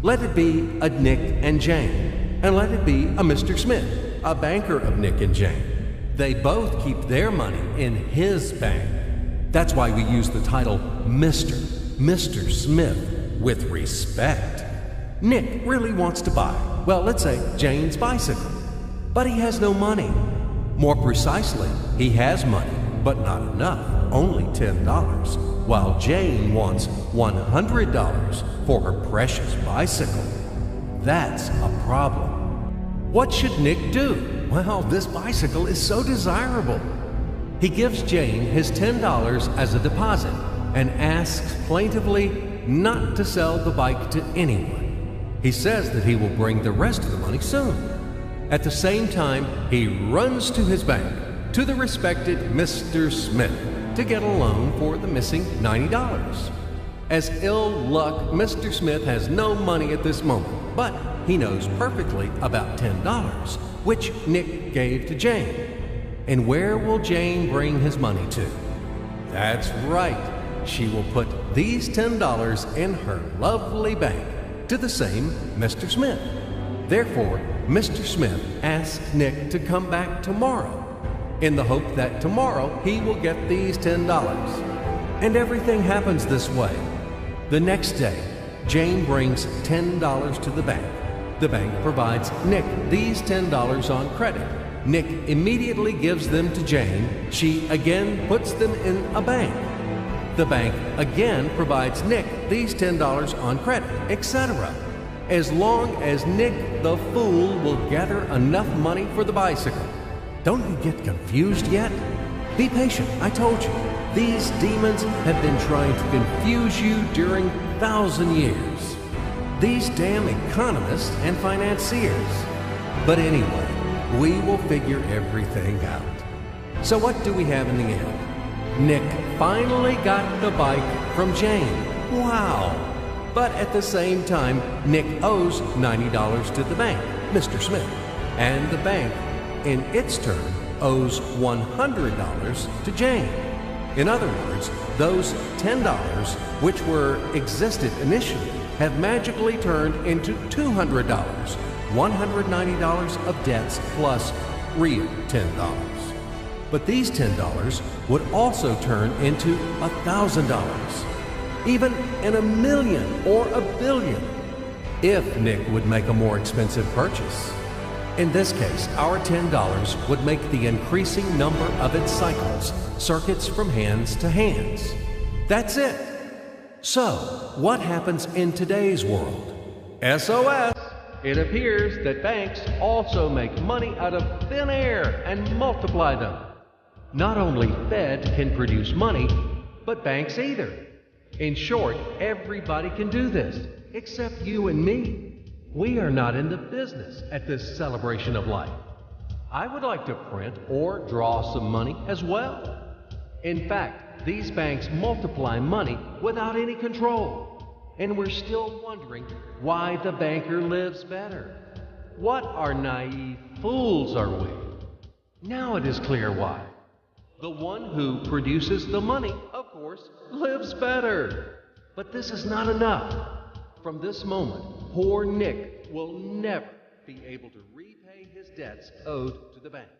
Let it be a Nick and Jane, and let it be a Mr. Smith, a banker of Nick and Jane. They both keep their money in his bank. That's why we use the title Mr. Smith with respect. Nick really wants to buy, well, let's say Jane's bicycle, but he has no money. More precisely, he has money, but not enough, only $10, while Jane wants $100 for her precious bicycle. That's a problem. What should Nick do? Well, this bicycle is so desirable. He gives Jane his $10 as a deposit and asks plaintively not to sell the bike to anyone. He says that he will bring the rest of the money soon. At the same time, he runs to his bank, to the respected Mr. Smith, to get a loan for the missing $90. As ill luck, Mr. Smith has no money at this moment, but he knows perfectly about $10, which Nick gave to Jane. And where will Jane bring his money to? That's right. She will put these $10 in her lovely bank to the same Mr. Smith. Therefore, Mr. Smith asks Nick to come back tomorrow in the hope that tomorrow he will get these $10. And everything happens this way. The next day, Jane brings $10 to the bank. The bank provides Nick these $10 on credit. Nick immediately gives them to Jane. She again puts them in a bank. The bank again provides Nick these $10 on credit, etc. As long as Nick the fool will gather enough money for the bicycle. Don't you get confused yet? Be patient, I told you. These demons have been trying to confuse you during 1,000 years. These damn economists and financiers. But anyway, we will figure everything out. So what do we have in the end? Nick finally got the bike from Jane. Wow! But at the same time, Nick owes $90 to the bank, Mr. Smith, and the bank, in its turn, owes $100 to Jane. In other words, those $10, which existed initially, have magically turned into $200, $190 of debts plus real $10. But these $10 would also turn into $1,000, even in $1 million or $1 billion, if Nick would make a more expensive purchase. In this case, our $10 would make the increasing number of its cycles, circuits from hands to hands. That's it. So, what happens in today's world? SOS! It appears that banks also make money out of thin air and multiply them. Not only Fed can produce money, but banks either. In short, everybody can do this, except you and me. We are not in the business at this celebration of life. I would like to print or draw some money as well. In fact, these banks multiply money without any control. And we're still wondering why the banker lives better. What are naive fools are we? Now it is clear why. The one who produces the money, of course, lives better. But this is not enough. From this moment, poor Nick will never be able to repay his debts owed to the bank.